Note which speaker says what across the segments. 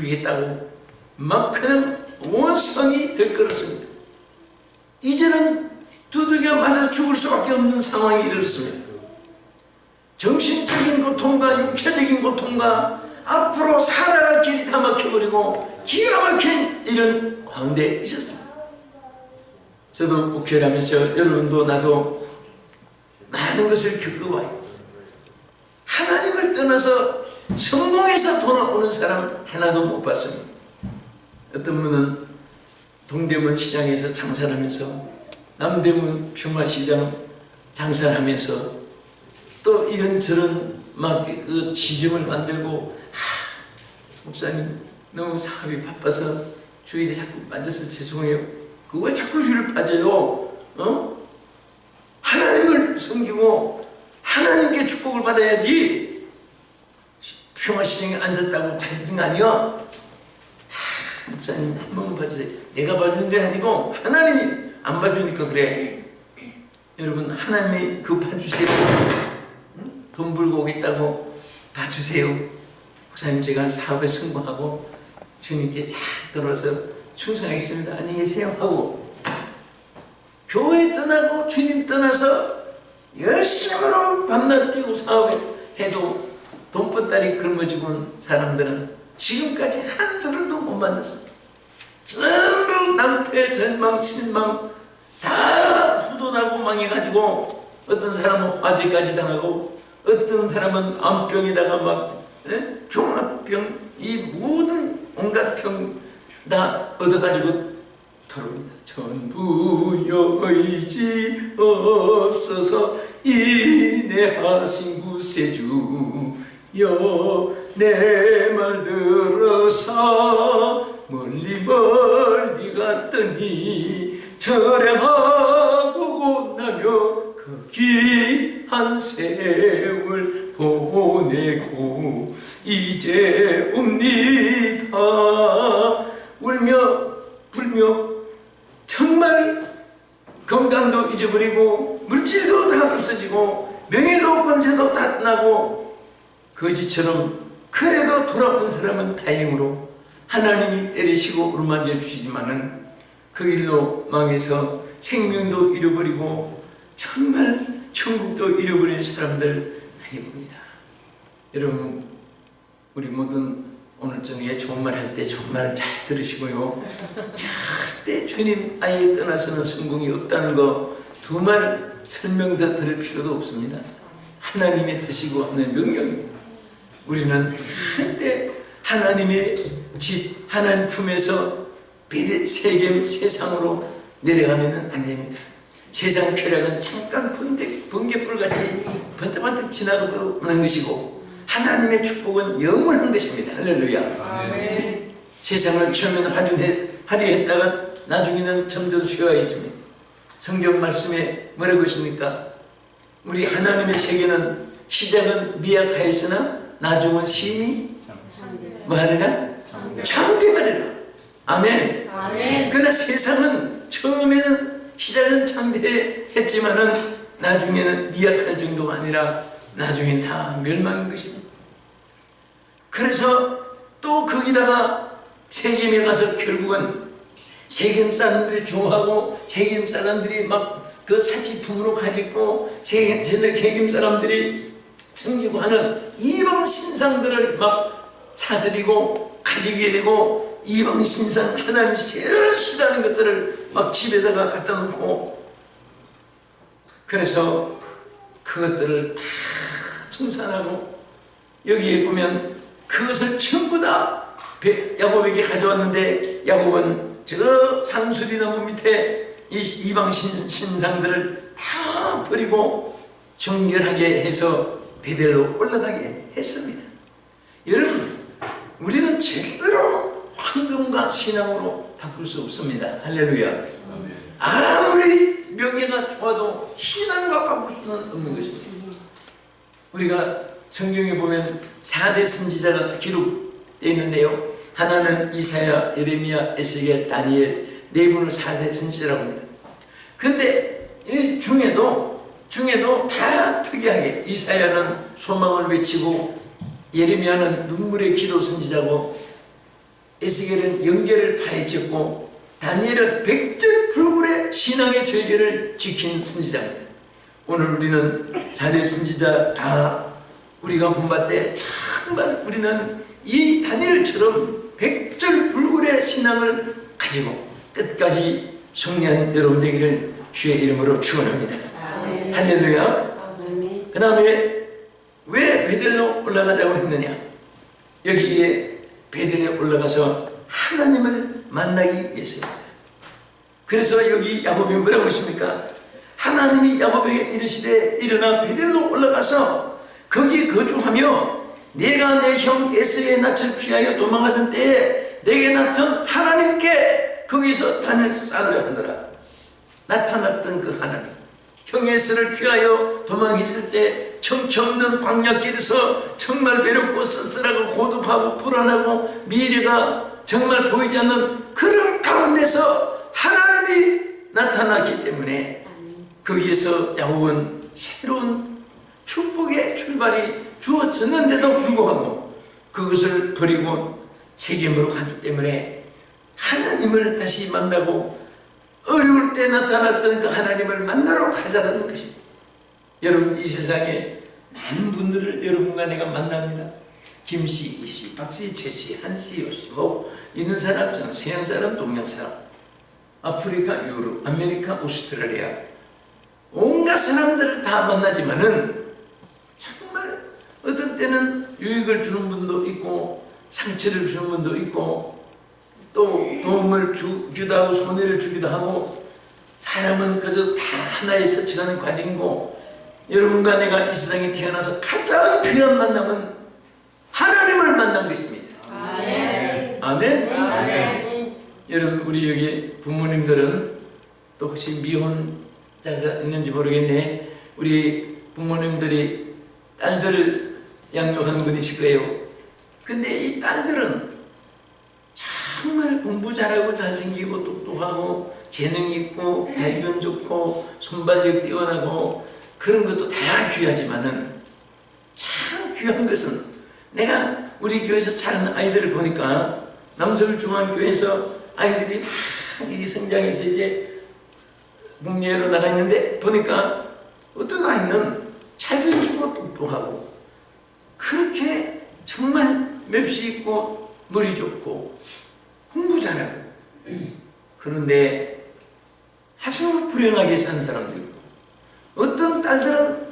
Speaker 1: 죽이겠다고 막 그냥 온 성이 들끓었습니다. 이제는 두들겨 맞아 죽을 수밖에 없는 상황이 이르렀습니다. 정신적인 고통과 육체적인 고통과 앞으로 살아갈 길이 다 막혀버리고 기가 막힌 이런 가운데 있었습니다. 저도 목회를 하면서 여러분도 나도 많은 것을 겪어봐요. 하나님을 떠나서 성공해서 돌아오는 사람 하나도 못 봤습니다. 어떤 분은 동대문 시장에서 장사를 하면서 남대문 평화시장 장사를 하면서 또 이런저런 막 그 지점을 만들고 목사님 너무 사업이 바빠서 주일에 자꾸 빠져서 죄송해요. 그거 왜 자꾸 주일 빠져요? 하나님을 섬기고 하나님께 축복을 받아야지. 평화시장에 앉았다고 잘 되는 거 아니야? 목사님 한 번만 봐주세요. 내가 봐주는 게 아니고 하나님이 안 봐주니까 그래. 여러분 하나님이 그거 봐주세요. 돈 벌고 오겠다고 봐주세요. 목사님 제가 사업에 성공하고 주님께 잘 들어서 충성하겠습니다. 안녕히 계세요 하고 교회 떠나고 주님 떠나서 열심으로 밤낮 뛰고 사업에 해도 돈보따리 굶어지고 사람들은 지금까지 한 사람도 못 만났습니다. 전부 낭패, 전망, 실망 다 부도나고 망해가지고 어떤 사람은 화재까지 당하고 어떤 사람은 암병에다가 막 종합병 이 모든 온갖 병 다 얻어가지고 돌아옵니다. 전부 여의지 없어서 인내하신 구세주여 내 말 들어서 멀리 갔더니 저량하고 나며 그 귀한 세월 보내고 이제 옵니다. 울며 불며 정말 건강도 잊어버리고 물질도 다 없어지고 명예도 권세도 다 나고 거지처럼 그래도 돌아온 사람은 다행으로 하나님이 때리시고 어루만져 주시지만은 그 일로 망해서 생명도 잃어버리고 정말 천국도 잃어버린 사람들 많이 봅니다. 여러분 우리 모든 오늘 저녁에 좋은 말 할 때 좋은 말 잘 들으시고요. 절대 주님 아예 떠나서는 성공이 없다는 거 두 말 설명 더 들을 필요도 없습니다. 하나님의 뜻이고 하나님의 명령입니다. 우리는 절대 하나님의 집 하나님 품에서 세상으로 내려가면 안 됩니다. 세상 쾌락은 잠깐 번개불같이 번쩍번쩍 지나가고 마는 것이고 하나님의 축복은 영원한 것입니다. 할렐루야.
Speaker 2: 아멘.
Speaker 1: 세상을 처음에는 화려했다가 나중에는 점점 쉬워야겠습니다. 성경 말씀에 뭐라고 있습니까? 우리 하나님의 세계는 시작은 미약하였으나 나중은 심히 뭐하리라? 창대하리라. 아멘.
Speaker 2: 아멘.
Speaker 1: 그러나 세상은 처음에는 시작은 창대했지만은 나중에는 미약할 정도가 아니라 나중엔 다 멸망인 것입니다. 그래서 또 거기다가 세겜에 가서 결국은 세겜 사람들이 좋아하고 세겜 사람들이 막 그 사치품으로 가지고 세겜 사람들이 섬기고 하는 이방 신상들을 막 사들이고 가지게 되고 이방 신상 하나님이 제일 싫어하는 것들을 막 집에다가 갖다 놓고 그래서 그것들을 다 청산하고 여기에 보면 그것을 전부 다 야곱에게 가져왔는데 야곱은 저 상수리나무 밑에 이 이방 신상들을 다 버리고 정결하게 해서 베델로 올라가게 했습니다. 여러분 우리는 절대로 황금과 신앙으로 바꿀 수 없습니다. 할렐루야. 아무리 명예가 좋아도 신앙과 바꿀 수는 없는 것입니다. 우리가 성경에 보면 4대 선지자가 기록되어 있는데요. 하나는 이사야, 예레미야, 에스겔, 다니엘 네 분을 4대 선지자라고 합니다. 그런데 이 중에도 다 특이하게 이사야는 소망을 외치고 예레미야는 눈물의 기도 선지자고 에스겔은 영계를 파헤쳤고 다니엘은 백절불굴의 신앙의 절개를 지킨 선지자입니다. 오늘 우리는 4대 선지자 다 우리가 본받되 정말 우리는 이 다니엘처럼 백절불굴의 신앙을 가지고 끝까지 승리한 여러분 되기를 주의 이름으로 축원합니다. 할렐루야. 그 다음에 왜 베델로 올라가자고 했느냐? 여기에 베델에 올라가서 하나님을 만나기 위해서입니다. 그래서 여기 야곱이 뭐라고 했습니까? 하나님이 야곱에게 이르시되 일어나 베델로 올라가서 거기 거주하며 내가 내 형 에서의 낯을 피하여 도망하던 때에 내게 나타난 하나님께 거기서 단을 쌓으려 하노라. 나타났던 그 하나님, 형 에서를 피하여 도망했을 때 정처없는 광야길에서 정말 외롭고 쓸쓸하고 고독하고 불안하고 미래가 정말 보이지 않는 그런 가운데서 하나님이 나타났기 때문에 거기에서 야곱은 새로운 축복의 출발이 주어졌는데도 불구하고 그것을 버리고 세겜으로 가기 때문에 하나님을 다시 만나고 어려울 때 나타났던 그 하나님을 만나러 가자는 것입니다. 여러분, 이 세상에 많은 분들을 여러분과 내가 만납니다. 김씨, 이씨, 박씨, 최씨, 한씨, 요씨, 뭐 있는 사람, 저는 서양 사람, 동양 사람, 아프리카, 유럽, 아메리카, 오스트랄리아 온갖 사람들을 다 만나지만은 정말 어떤 때는 유익을 주는 분도 있고 상처를 주는 분도 있고 또 도움을 주기도 하고 손해를 주기도 하고 사람은 그저 다 하나의 스쳐가는 과정이고 여러분과 내가 이 세상에 태어나서 가장 귀한 만남은 하나님을 만난 것입니다. 아멘. 아멘. 아멘. 여러분, 우리 여기 부모님들은 또 혹시 미혼자가 있는지 모르겠네. 우리 부모님들이 딸들을 양육하는 분이실 거예요. 근데 이 딸들은 정말 공부 잘하고 잘생기고 똑똑하고 재능 있고 발견 좋고 손발력 뛰어나고 그런 것도 다 귀하지만은 참 귀한 것은 내가 우리 교회에서 자라는 아이들을 보니까 남서울 중앙교회에서 아이들이 막 이 성장해서 이제 국내로 나가 있는데 보니까 어떤 아이는 잘생기고 똑똑하고 그렇게 정말 맵시 있고 머리 좋고 공부 잘하고 그런데 아주 불행하게 사는 사람도 있고 어떤 딸들은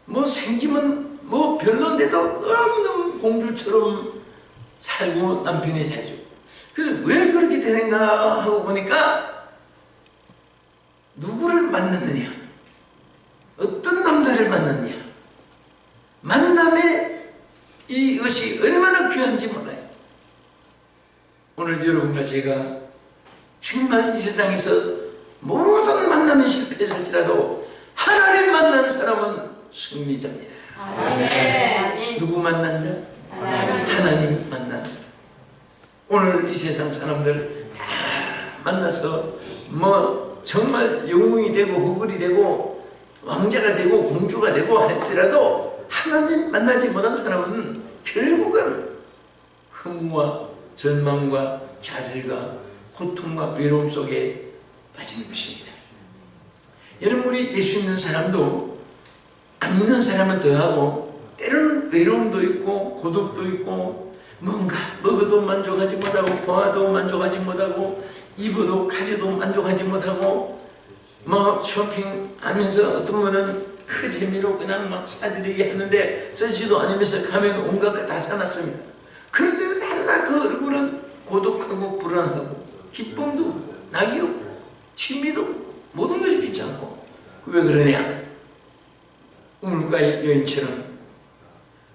Speaker 1: 뭐 생기면 뭐 별론데도 너무너무 공주처럼 살고 남편이 잘해주고 왜 그렇게 되는가 하고 보니까 누구를 만났느냐, 어떤 남자를 만났느냐, 만남의 이것이 얼마나 귀한지 몰라요. 오늘 여러분과 제가 정말 이 세상에서 모든 만남이 실패했을지라도 하나님 만난 사람은 승리자입니다. 아멘. 누구 만난 자? 하나님 만난 자. 오늘 이 세상 사람들 다 만나서 뭐 정말 영웅이 되고 허글이 되고 왕자가 되고 공주가 되고 할지라도 하나님 만나지 못한 사람은 결국은 흥과 절망과 좌절과 고통과 외로움 속에 빠지는 것입니다. 여러분, 우리 예수 믿는 사람도 안 믿는 사람은 더하고 때로는 외로움도 있고 고독도 있고 뭔가 먹어도 만족하지 못하고 보아도 만족하지 못하고 입어도 가져도 만족하지 못하고 뭐 쇼핑하면서 어떤 분은 그 재미로 그냥 막 사들이게 하는데 쓰지도 않으면서 가면 온갖 거 다 사놨습니다. 그런데 맨날 그 얼굴은 고독하고 불안하고 기쁨도 없고 낙이 없고 취미도 없고 모든 것이 귀찮고 왜 그러냐? 우물가의 여인처럼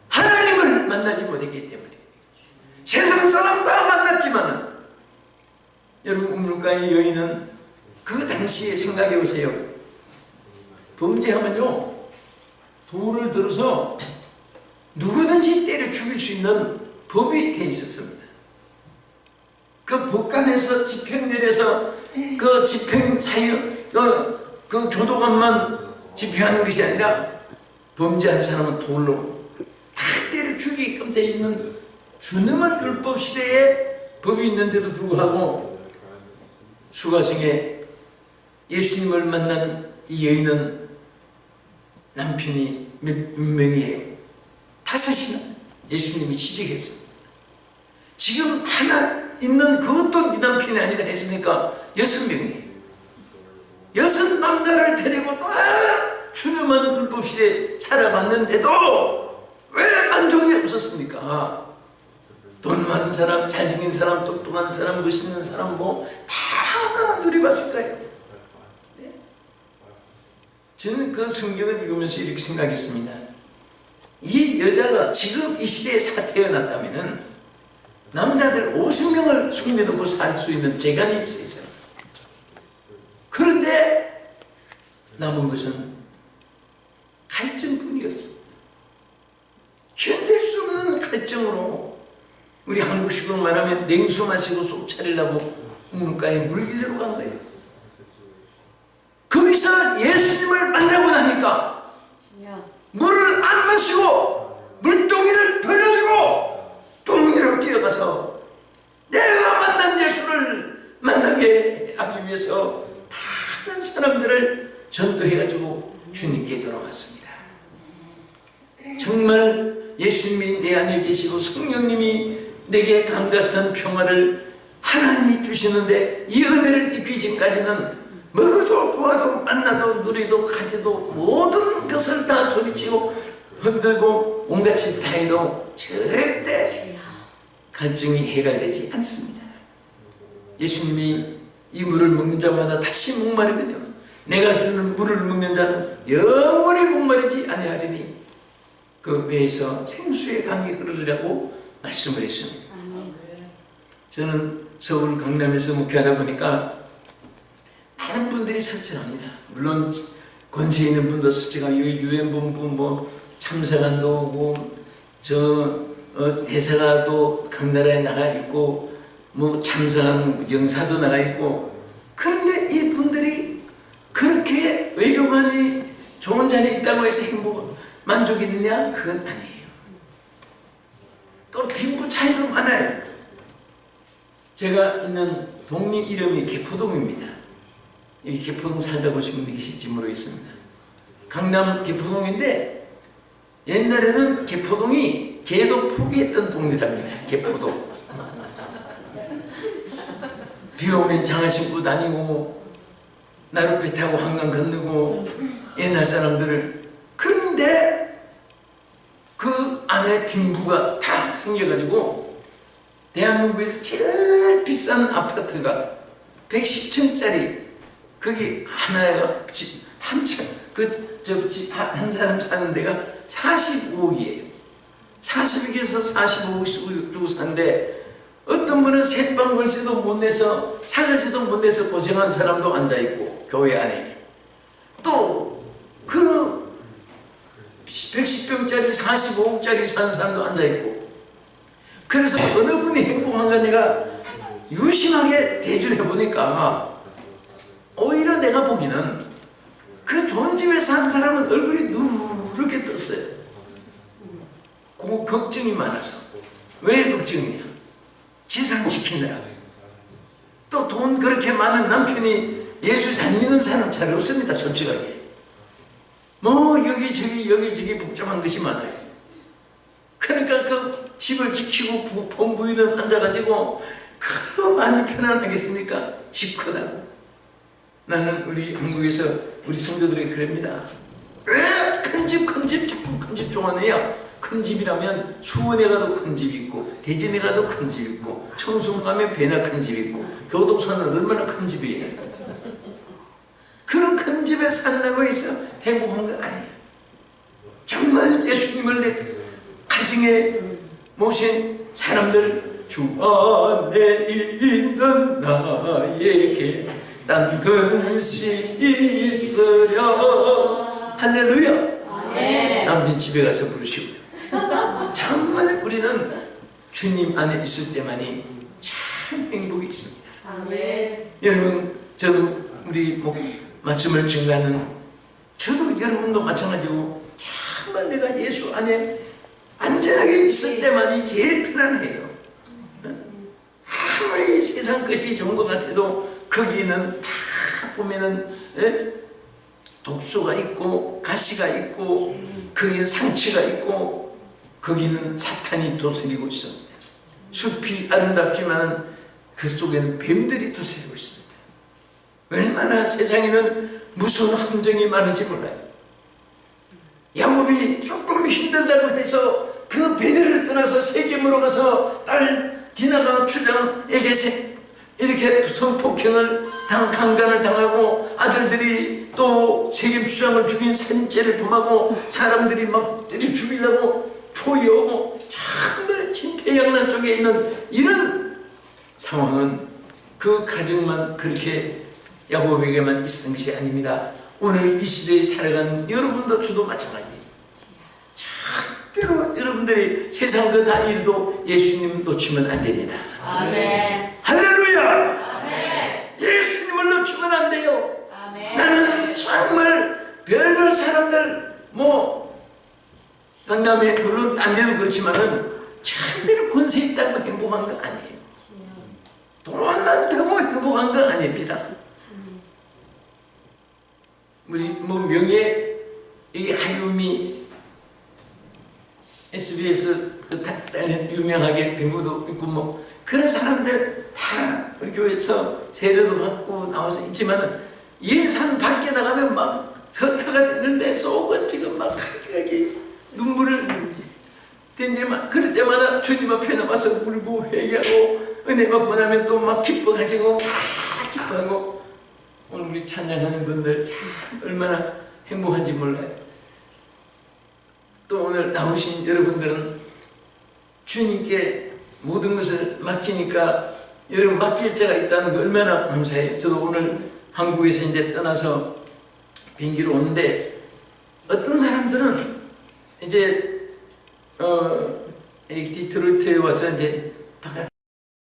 Speaker 1: 하나님을 만나지 못했기 때문에 세상 사람 다 만났지만은 여러분, 우물가의 여인은 그 당시에 생각해 보세요. 범죄하면요 돌을 들어서 누구든지 때려 죽일 수 있는 법이 돼 있었습니다. 그 법관에서 집행 내려서 그 집행 사유 그 교도관만 집행하는 것이 아니라 범죄한 사람은 돌로 다 때려 죽이게끔 돼 있는 준엄한 율법 시대에 법이 있는데도 불구하고 수가성에 예수님을 만난 이 여인은 남편이 몇 명이에요? 5이나 예수님이 시집했습니다. 지금 하나 있는 그것도 네 남편이 아니다 했으니까 6명이에요. 6 남자를 데리고 또 주님은 율법시대에 살아봤는데도 왜 만족이 없었습니까? 돈 많은 사람, 잘생긴 사람, 똑똑한 사람, 멋있는 사람 다 누려봤을 거예요. 네? 저는 그 성경을 읽으면서 이렇게 생각했습니다. 이 여자가 지금 이 시대에 태어났다면 남자들 50명을 숨겨두고 살 수 있는 재간이 있어요. 그런데 남은 것은 갈증뿐이었어요. 견딜 수 없는 갈증으로, 우리 한국식으로 말하면 냉수 마시고 속 차리려고 문가에 물길로 간 거예요. 거기서 예수님을 만나고 나니까 물을 안 마시고 물동이를 버려두고 동리로 뛰어가서 내가 만난 예수를 만나게 하기 위해서 많은 사람들을 전도해가지고 주님께 돌아왔습니다. 정말 예수님이 내 안에 계시고 성령님이 내게 강같은 평화를 하나님이 주시는데, 이 은혜를 입기 전까지는 먹어도 보아도 만나도 누리도 가지도 모든 것을 다 조리치고 흔들고 온갖 짓 다 해도 절대 갈증이 해결되지 않습니다. 예수님이 이 물을 먹는 자마다 다시 목마르거든요. 내가 주는 물을 먹는 자는 영원히 목마르지 아니하리니 그 배에서 생수의 강이 흐르리라고 말씀을 했습니다. 저는 서울 강남에서 목회하다 보니까 많은 분들이 설득합니다. 물론 권세 있는 분도 설득하고 유엔본부 참사관도 오고 대사가도 각 나라에 나가 있고 참사관 영사도 나가 있고, 그런데 이 분들이 그렇게 외교관이 좋은 자리에 있다고 해서 만족이 있느냐? 그건 아니에요. 또 빈부 차이도 많아요. 제가 있는 동리 이름이 개포동입니다. 여기 개포동 살다 보신 분이 계실지 모르겠습니다. 강남 개포동인데 옛날에는 개포동이 개도 포기했던 동네랍니다. 개포동. 비 오면 장화 신고 다니고 나룻배 타고 한강 건너고 옛날 사람들을, 그런데 그 안에 빈부가 다 생겨가지고 대한민국에서 제일 비싼 아파트가 110층짜리, 거기 하나가 집 한 층, 한 사람 사는 데가 45억이에요. 40억에서 45억 주고 사는데 어떤 분은 새빵 월세도 못 내서 사글세도 못 내서 고생한 사람도 앉아있고, 교회 안에 또 그 110평짜리 45억짜리 사는 사람도 앉아있고, 그래서 어느 분이 행복한가 내가 유심하게 대주해 보니까 오히려 내가 보기는 그 좋은 집에 산 사람은 얼굴이 누렇게 떴어요. 걱정이 많아서. 왜 걱정이냐? 지상 지키느라. 또 돈 그렇게 많은 남편이 예수 잘 믿는 사람 잘 없습니다. 솔직하게. 여기저기 복잡한 것이 많아요. 그러니까 그 집을 지키고 본부인은 앉아가지고 그 많이 편안하겠습니까? 집 크다고. 나는 우리 한국에서 우리 성도들에게 그럽니다. 왜 큰 집 자꾸 큰 집 좋아하느냐? 큰 집이라면 수원에 가도 큰 집 있고, 대전에 가도 큰 집 있고, 청송 가면 배나 큰 집 있고, 교도소는 얼마나 큰 집이에요. 그런 큰 집에 산다고 해서 행복한 건 아니에요. 정말 예수님을 내 가정에 모신 사람들, 주 안에 있는 나에게 딴 것이 있으랴. 할렐루야. 남편 집에 가서 부르시고요. 정말 우리는 주님 안에 있을 때만이 참 행복이 있습니다. 여러분, 저도 우리 말씀을 증가하는 저도 여러분도 마찬가지고 정말 내가 예수 안에 안전하게 있을 때만이 제일 편안해요. 아무리 세상 것이 좋은 것 같아도 거기는 다 보면은 독소가 있고 가시가 있고 거기에 상처가 있고 거기는 사탄이 도스리고 있습니다. 숲이 아름답지만 그 속에는 뱀들이 도스리고 있습니다. 얼마나 세상에는 무서운 함정이 많은지 몰라요. 야곱이 조금 힘들다고 해서 그 베델을 떠나서 세겜으로 가서 딸 디나가 주장에게 이렇게 성폭행을 강간을 당하고 아들들이 또 세겜 주장을 죽인 산죄를 범하고 사람들이 막 때려 죽이려고 포위하고 정말 진퇴양난 속에 있는 이런 상황은 그 가정만 그렇게 야곱에게만 있었던 것이 아닙니다. 오늘 이 시대에 살아가는 여러분도 저도 마찬가지예요. 절대로 여러분들이 세상 그 다 이루도 예수님 놓치면 안 됩니다.
Speaker 2: 아멘.
Speaker 1: 할렐루야.
Speaker 2: 아멘.
Speaker 1: 예수님을 놓치면 안 돼요.
Speaker 2: 아멘.
Speaker 1: 나는 정말 별별 사람들 강남에 물론 딴 데도 그렇지만은 절대로 권세 있다고 행복한 거 아니에요. 돈 많다고 행복한 거 아닙니다. 우리 명예 이 하유미 SBS 그 유명하게 배우도 있고 그런 사람들 다 우리 교회에서 세례도 받고 나와서 있지만은 예산 밖에 나가면 막 전타가 되는데 속은 지금 막 하게 눈물을 댄데만 그럴 때마다 주님 앞에 나와서 울고 회개하고 은혜 받고 나면 또 막 기뻐가지고 기뻐하고 오늘 우리 찬양하는 분들 참 얼마나 행복한지 몰라요. 또 오늘 나오신 여러분들은 주님께 모든 것을 맡기니까 여러분 맡길 자가 있다는 거 얼마나 감사해요. 저도 오늘 한국에서 이제 떠나서 비행기로 오는데 어떤 사람들은 이제 디트로이트에 와서 이제 바깥